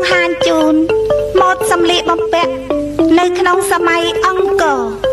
បង្ហាញជូនម៉ូដសម្លៀកបំពាក់នៅក្នុងសម័យអង្គរ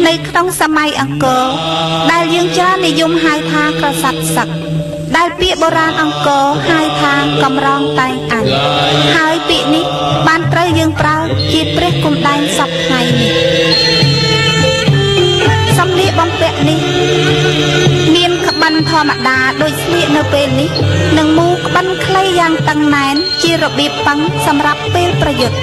នៅក្នុងសម័យអង្គរដែលយើងច្រើននិយមហៅថាក្រសត្វសឹកដែលពាក្យបុរាណអង្គរហៅថាកំរងតែងអញហើយពាក្យនេះបានត្រូវយើងប្រើជាព្រះគុំដែងសពថ្ងៃនេះសម្លៀកបំពាក់នេះមានក្បិនធម្មតាដូចស្លៀកនៅពេលនេះនិងមូលក្បិនខ្លីយ៉ាងតឹងណែនជារបៀបប៉ឹងសម្រាប់ពេលប្រយុទ្ធ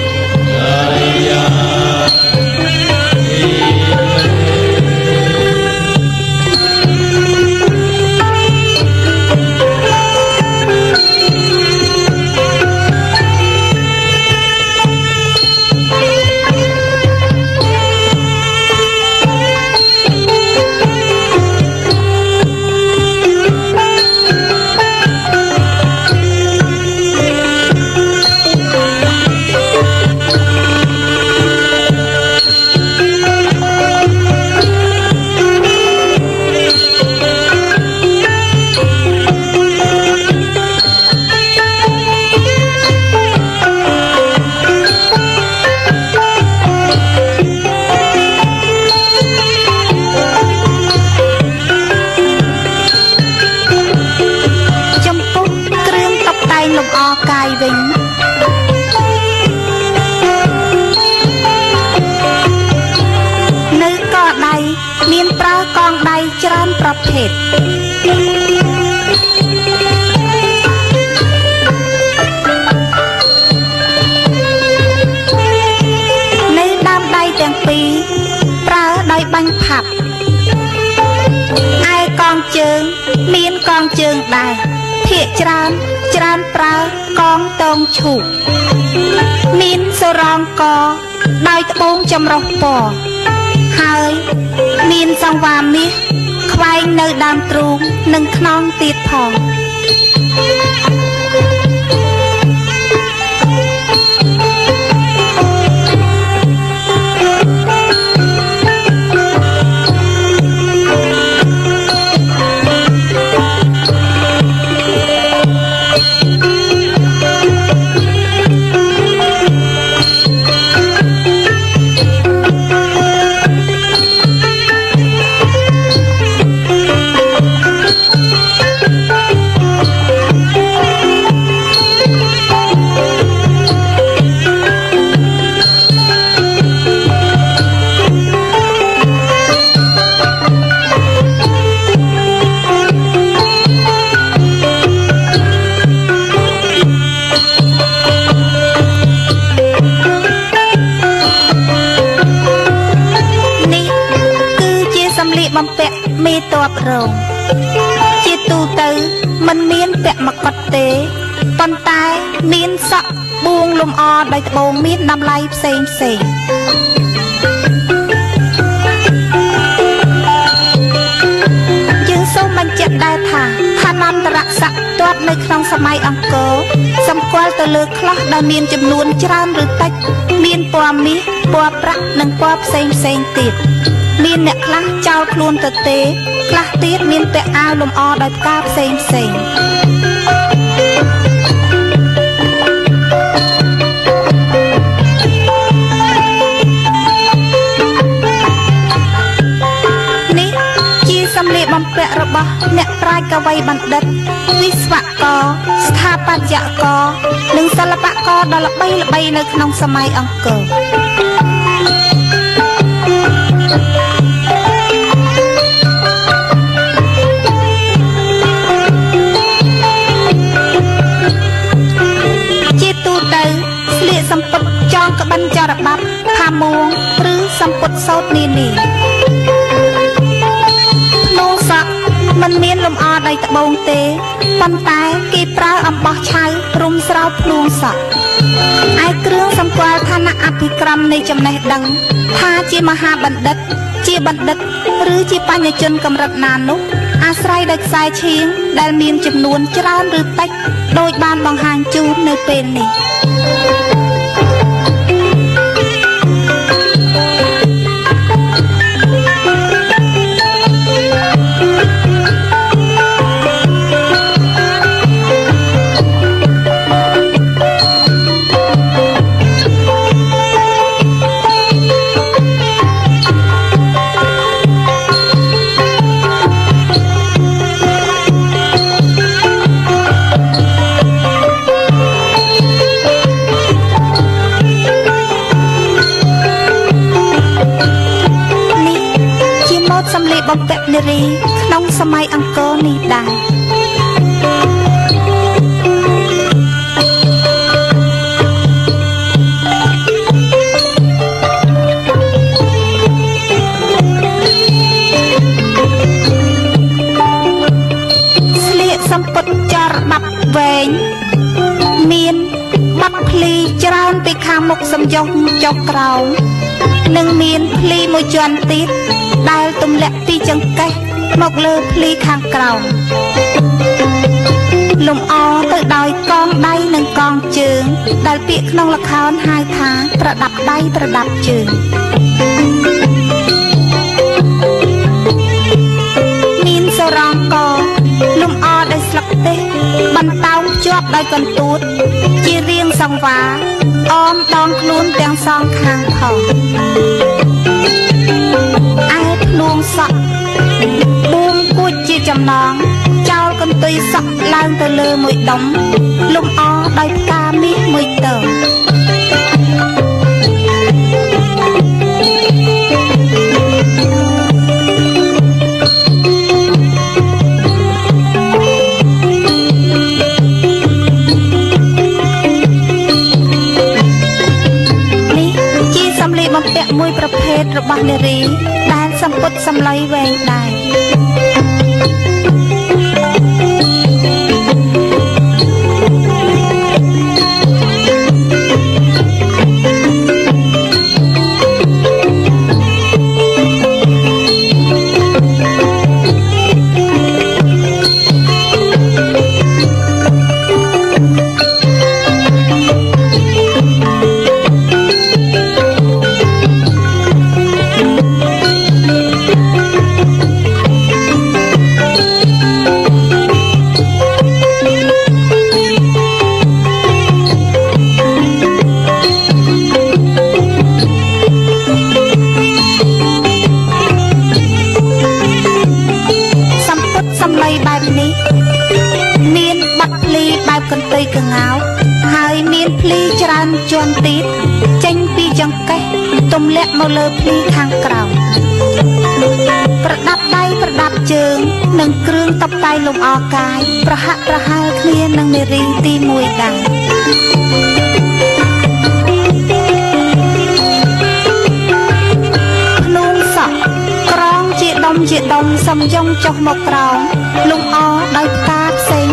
មានប្រើកងដៃច្រើនប្រភេទនៅដើមដៃទាំងពីរប្រើដោយបាញ់ផាប់ឯកងជើងមានកងជើងដែរភាគច្រើនប្រើកងតងឈូកមានសូរងកដោយត្បូងចម្រុះពណ៌ហើយមានសង្វារមាសខ្វែងនៅដើមទ្រូងនិងខ្នងទៀតផងបំពាក់មេតបរងជាទូទៅមិនមានពាក់មកុដទេប៉ុន្តែមានសក់បួងលំអដោយត្បូងមានតម្លៃផ្សេង សម័យអង្គរសម្គាល់ទៅលើខ្លះដែលមានចំនួនច្រើនឬតិចមានពណ៌មាសពណ៌ប្រាក់និងពណ៌ផ្សេងទៀតមានអ្នកខ្លះចោលខ្លួនទៅទេខ្លះទៀតមានពាក់អាវលម្អដោយផ្កាផ្សេងនេះជាសម្លៀកបំពាក់របស់អ្នកប្រាជ្ញកវីបណ្ឌិតវិស្វករស្ថាបត្យករនិងសិល្បករដ៏ល្បីនៅក្នុងសម័យអង្គរស្លៀកសំពត់ចងក្បិនចរបាប់ផាមួងឬសំពត់សូត្រនានាភ្នូសក់មិនមានលម្អដោយត្បូងទេប៉ុន្តែគេប្រើអំបោះឆៅរុំស្រោបភ្នូសក់ឯគ្រឿងសម្គាល់ឋានៈអភិក្រមនៃចំណេះដឹងថាជាមហាបណ្ឌិតជាបណ្ឌិតឬជាបញ្ញជនកម្រិតណានោះអាស្រ័យដោយខ្សែឈៀងដែលមានចំនួនច្រើនឬតិចដោយបានបង្ហាញជូននៅពេលនេះបំពាក់នារីក្នុងសម័យអង្គរនេះដែរស្លៀកសំពត់ចរបាប់វែងមានបាត់ភ្លីច្រើនពីខាងមុខសំយុះចុះក្រោមនិងមានភ្លីមួយជាន់ទៀតដែលទម្លាក់ពីចង្កេះមកលើភ្លីខាងក្រោមលំអទៅដោយកងដៃនិងកងជើងដែលពាក្យក្នុងល្ខោនហៅថាប្រដាប់ដៃប្រដាប់ជើងមានសរងកលំអដោយស្លឹកទេសបន្តោងភ្ជាប់ដោយកន្ទួតជារាងសង្វារអមដងខ្លួនទាំងសងខាងផងភ្នួងសក់បួងគួចជាចំណងចោលកន្ទុយសក់ឡើងទៅលើមួយដុំលំអដោយផ្កាមាសមួយតើនេះជាសម្លៀកបំពាក់មួយប្រភេទរបស់នារីដែលសំពត់សម្លៃវែងដែរកន្ទុយកងោកហើយមានភ្លីច្រើនជាន់ទៀតចេញពីចង្កេះទម្លាក់មកលើភ្លីខាងក្រោមប្រដាប់ដៃប្រដាប់ជើងនិងគ្រឿងតុបតែងលម្អកាយប្រហាក់ប្រហែលគ្នានឹងនារីទី1ដែរភ្នួងសក់ក្រងជាដុំសំយងចុះមកក្រោមលម្អដោយផ្កាផ្សេង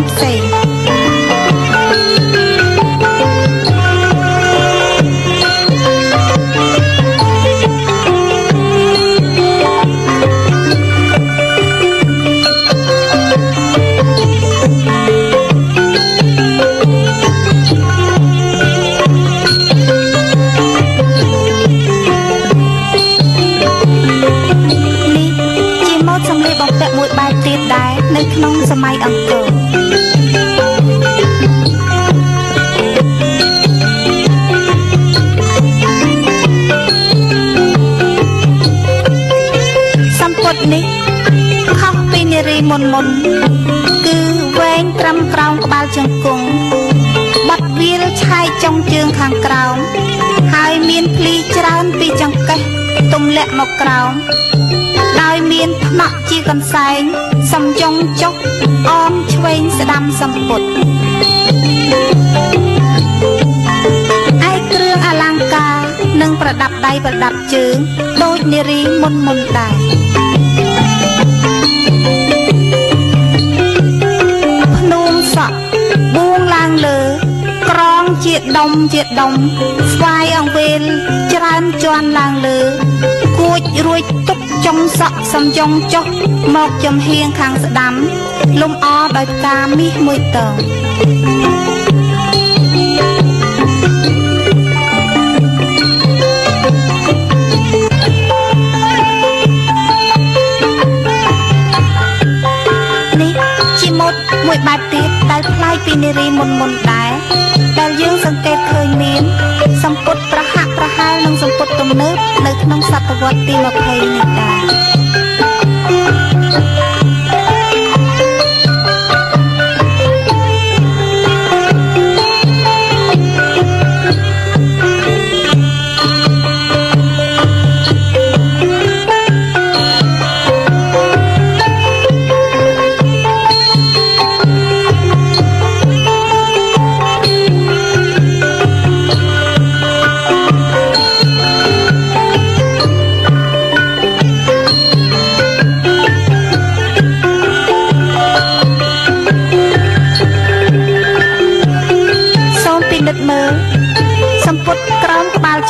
សម័យអង្គរសម្ពុតនេះខុសពីនារីមុនគឺវែងត្រឹមក្រោមក្បាលជង្គង់បាត់វាលឆែកចុងជើងខាងក្រោមហើយមានភ្លីច្រើនពីចង្កេះទម្លាក់មកក្រោមដោយមានថ្នាក់ជាកន្សែងសំយងចុះអមឆ្វេងស្ដាំសម្ពុតឯគ្រឿងអលង្ការនិងប្រដាប់ដៃប្រដាប់ជើងដូចនារីមុនដែរភ្នួងសក់បួងឡើងលើក្រងជាដុំស្វាយអង្វេលច្រើនជាន់ឡើងលើគួចរួចទុកចុងសក់សំយងចុះមកចំហៀងខាងស្ដាំលំអដោយផ្កាមាសមួយតងនេះជាម៉ូដមួយបែបទៀតដែលប្លែកពីនារីមុនដែរដែលយើងសង្កេតឃើញមានសម្ពុតប្រហាក់ប្រហែលនឹងសម្ពុតទំនើបនៅក្នុងសតវត្សទី20នេះដែរ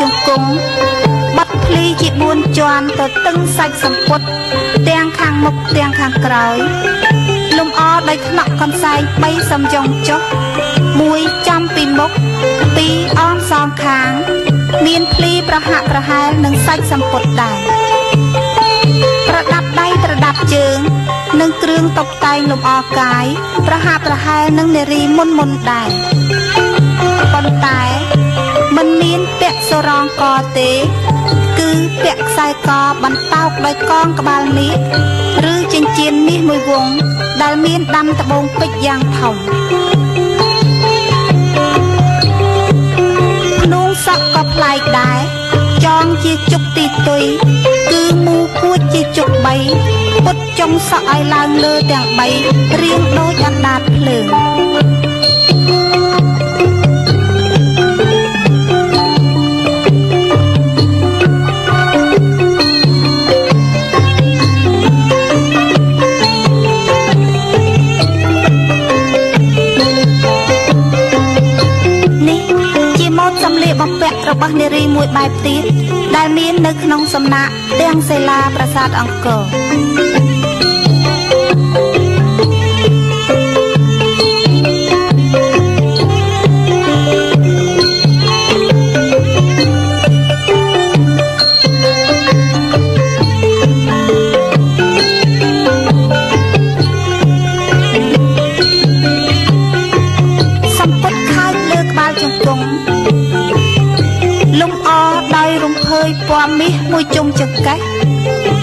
ជង្គង់បាត់ភ្លីជា4ជាន់ទៅតឹងសាច់សម្ពុតទាំងខាងមុខទាំងខាងក្រោយលំអដោយថ្នាក់កន្សែង3សំយងចុះ1ចំពីមុខ2អមសងខាងមានភ្លីប្រហាក់ប្រហែលនឹងសាច់សម្ពុតដែរប្រដាប់ដៃប្រដាប់ជើងនិងគ្រឿងតុបតែងលំអកាយប្រហាក់ប្រហែលនឹងនារីមុនដែរប៉ុន្តែមិនមានពាក់សរងកទេគឺពាក់ខ្សែកបន្តោកដោយកងក្បាលមាសឬចិញ្ចៀនមាសមួយវង់ដែលមានដាំត្បូងពេជ្រយ៉ាងធំភ្នួងសក់ក៏ប្លែកដែរចងជាជុកទីទុយគឺមូគួចជាជុក3ពុតចុងសក់ឲ្យឡើងលើទាំង3រៀងដូចអណ្ដាតភ្លើងបំពាក់របស់នារីមួយបែបទៀតដែលមាននៅក្នុងសំណាក់ទាំងសិលាប្រាសាទអង្គរសម្ពុតខោចលើក្បាលជង្គង់លំអដោយរំភើយពណ៌មាសមួយជុំចង្កេះ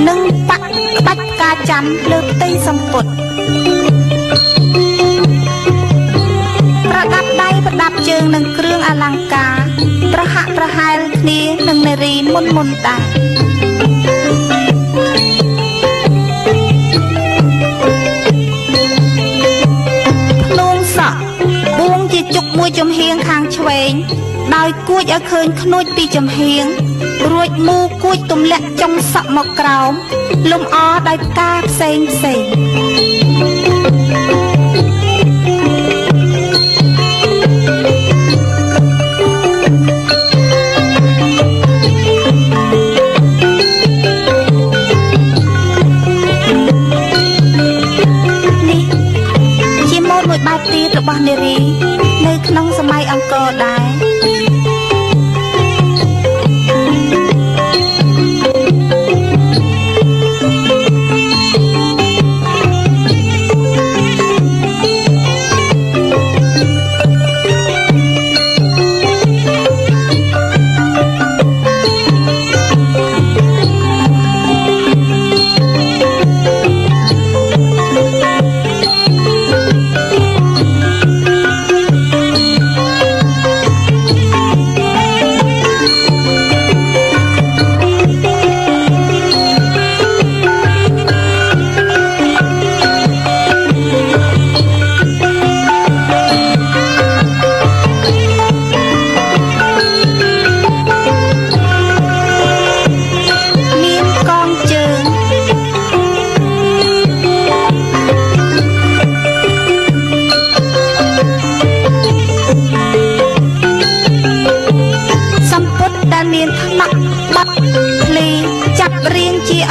និងបាក់ក្បាច់ផ្កាច័ន្ទលើផ្ទៃសម្ពុតប្រដាប់ដៃប្រដាប់ជើងនិងគ្រឿងអលង្ការប្រហាក់ប្រហែលគ្នានឹងនារីមុនដែរភ្នួងសក់បួងជាជុកមួយចំហៀងខាងឆ្វេងដោយគួចឲ្យឃើញខ្នួចពីចំហៀងរួចមូគួចទម្លាក់ចុងសក់មកក្រោមលំអដោយផ្កាផ្សេងនេះជាម៉ូដមួយបែបទៀតរបស់នារីនៅក្នុងសម័យអង្គរដែរ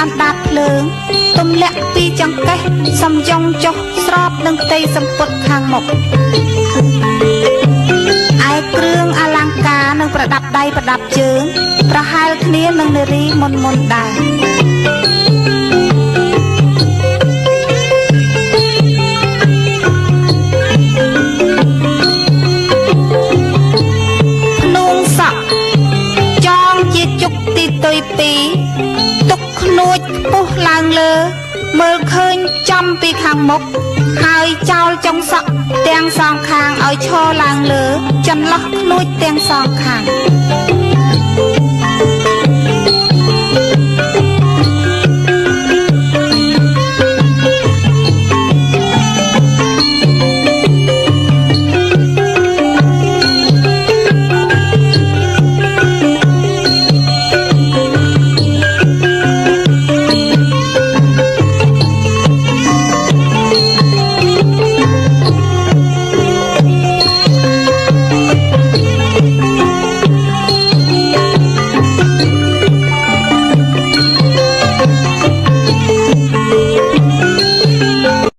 អណ្ដាតភ្លើងទំលាក់ពីចង្កេះសំយងចុះស្របនឹងផ្ទៃសម្ពុតខាងមុខឯគ្រឿងអលង្ការនិងប្រដាប់ដៃប្រដាប់ជើងប្រហែលគ្នានឹងនារីមុនដែរទីទុយពីទុកខ្នួចពុះឡើងលើមើលឃើញចំពីខាងមុខហើយចោលចុងសក់ទាំងសងខាងឲ្យឈរឡើងលើចន្លោះខ្នួចទាំងសងខាង